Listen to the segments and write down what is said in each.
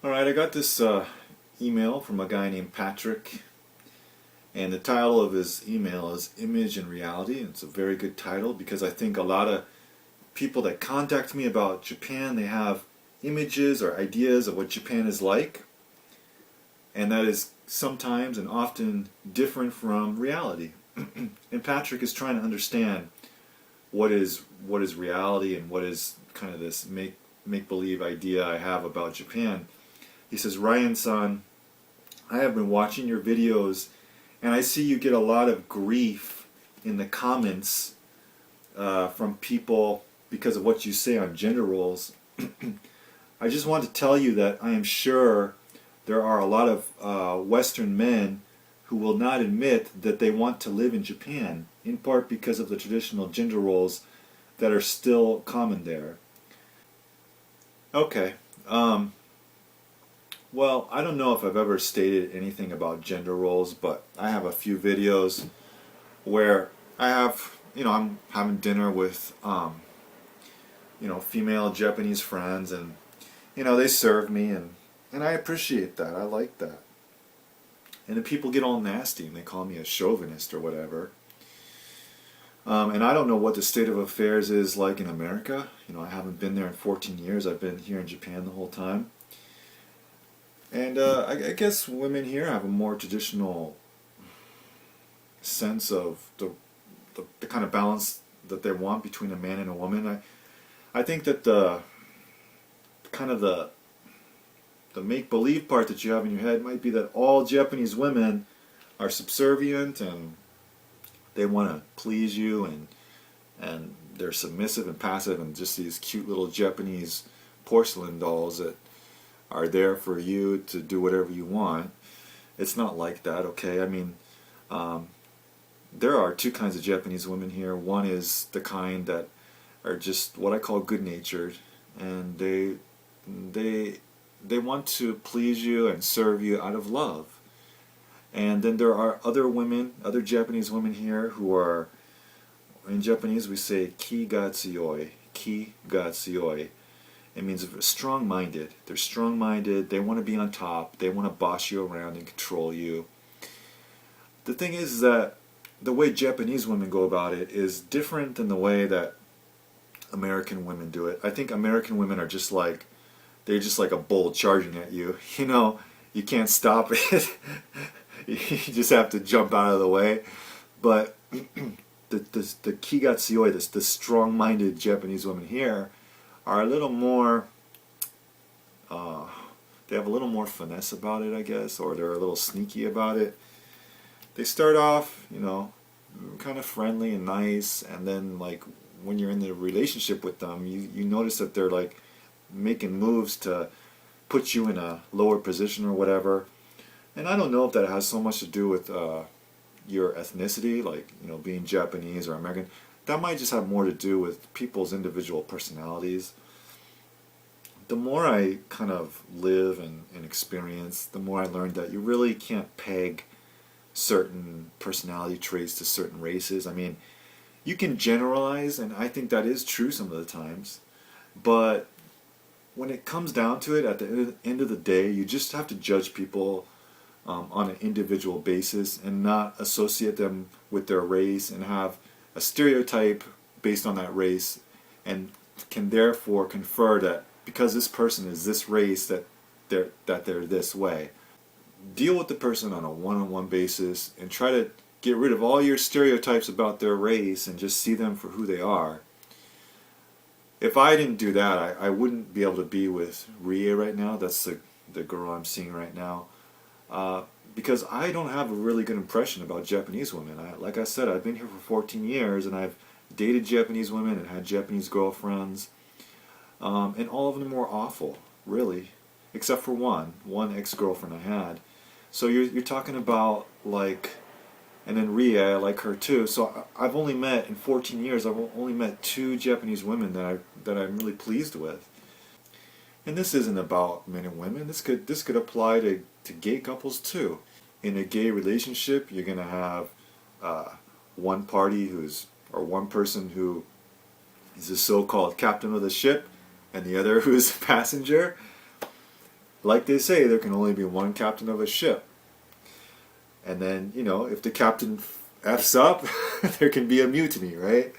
Alright, I got this email from a guy named Patrick, and the title of his email is Image and Reality. It's a very good title because I think a lot of people that contact me about Japan, they have images or ideas of what Japan is like, and that is sometimes and often different from reality. And Patrick is trying to understand what is reality and what is kind of this make-believe idea I have about Japan. He says, Ryan-san, I have been watching your videos and I see you get a lot of grief in the comments from people because of what you say on gender roles. I just want to tell you that I am sure there are a lot of Western men who will not admit that they want to live in Japan, in part because of the traditional gender roles that are still common there. Okay. Well, I don't know if I've ever stated anything about gender roles, but I have a few videos where I have, I'm having dinner with, female Japanese friends, and, they serve me, and I appreciate that. I like that. And then people get all nasty and they call me a chauvinist or whatever. And I don't know what the state of affairs is like in America. I haven't been there in 14 years. I've been here in Japan the whole time. And I guess women here have a more traditional sense of the kind of balance that they want between a man and a woman. I think that the make-believe part that you have in your head might be that all Japanese women are subservient and they want to please you, and they're submissive and passive and just these cute little Japanese porcelain dolls that are there for you to do whatever you want. It's not like that, okay? I mean, there are two kinds of Japanese women here. One is the kind that are just what I call good-natured, and they want to please you and serve you out of love. And then there are other women, other Japanese women here who are, in Japanese we say ki ga tsuyoi. Ki ga tsuyoi. It means strong-minded. They're strong-minded, they want to be on top, they want to boss you around and control you. The thing is that the way Japanese women go about it is different than the way that American women do it. I think American women are just like, they're just like a bull charging at you. You can't stop it. You just have to jump out of the way. But the kigatsuyoi, the strong-minded Japanese women here, are a little more, they have a little more finesse about it, I guess, or they're a little sneaky about it. They start off, kind of friendly and nice, and then like when you're in the relationship with them, you notice that they're like making moves to put you in a lower position or whatever. And I don't know if that has so much to do with your ethnicity, like being Japanese or American. That might just have more to do with people's individual personalities. The more I kind of live and experience, the more I learned that you really can't peg certain personality traits to certain races. I mean, you can generalize, and I think that is true some of the times, but when it comes down to it, at the end of the day, you just have to judge people on an individual basis and not associate them with their race and have a stereotype based on that race, and can therefore confer that because this person is this race that they're this way. Deal with the person on a one-on-one basis and try to get rid of all your stereotypes about their race and just see them for who they are. If I didn't do that, I wouldn't be able to be with Rie right now. That's the girl I'm seeing right now. Because I don't have a really good impression about Japanese women. Like I said, I've been here for 14 years and I've dated Japanese women and had Japanese girlfriends. And all of them were awful, really. Except for one ex-girlfriend I had. So you're talking about like, and then Rie, I like her too. So I've only met, in 14 years, I've only met 2 Japanese women that I'm really pleased with. And this isn't about men and women. This could apply to gay couples too. In a gay relationship, you're gonna have one party one person who is the so-called captain of the ship, and the other who is a passenger. like they say, there can only be one captain of a ship. And then, if the captain F's up, there can be a mutiny, right?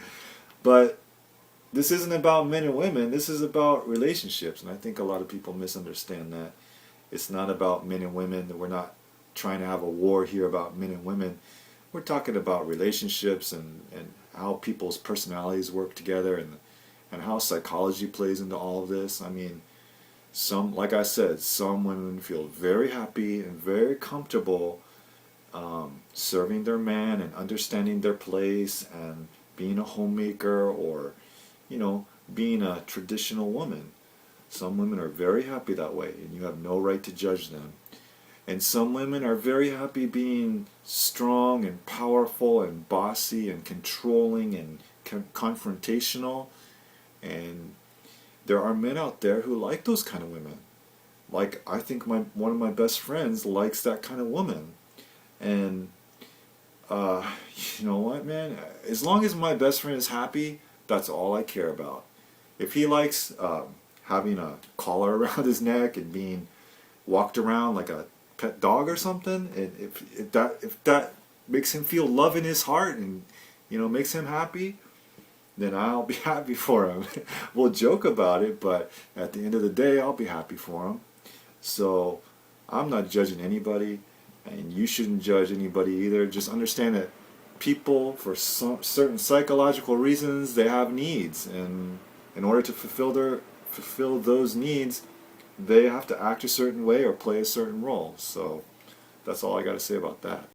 But this isn't about men and women. This is about relationships. And I think a lot of people misunderstand that. It's not about men and women. We're not trying to have a war here about men and women. We're talking about relationships and how people's personalities work together and how psychology plays into all of this. I mean, like I said, some women feel very happy and very comfortable serving their man and understanding their place and being a homemaker or, being a traditional woman. Some women are very happy that way, and you have no right to judge them. And some women are very happy being strong and powerful and bossy and controlling and confrontational. And there are men out there who like those kind of women. Like, I think one of my best friends likes that kind of woman. And you know what, man? As long as my best friend is happy, that's all I care about. If he likes having a collar around his neck and being walked around like a pet dog or something, and if that makes him feel love in his heart and makes him happy, then I'll be happy for him. We'll joke about it, but at the end of the day, I'll be happy for him. So I'm not judging anybody, and you shouldn't judge anybody either. Just understand that people, for certain psychological reasons, they have needs, and in order to fulfill those needs, they have to act a certain way or play a certain role. So that's all I got to say about that.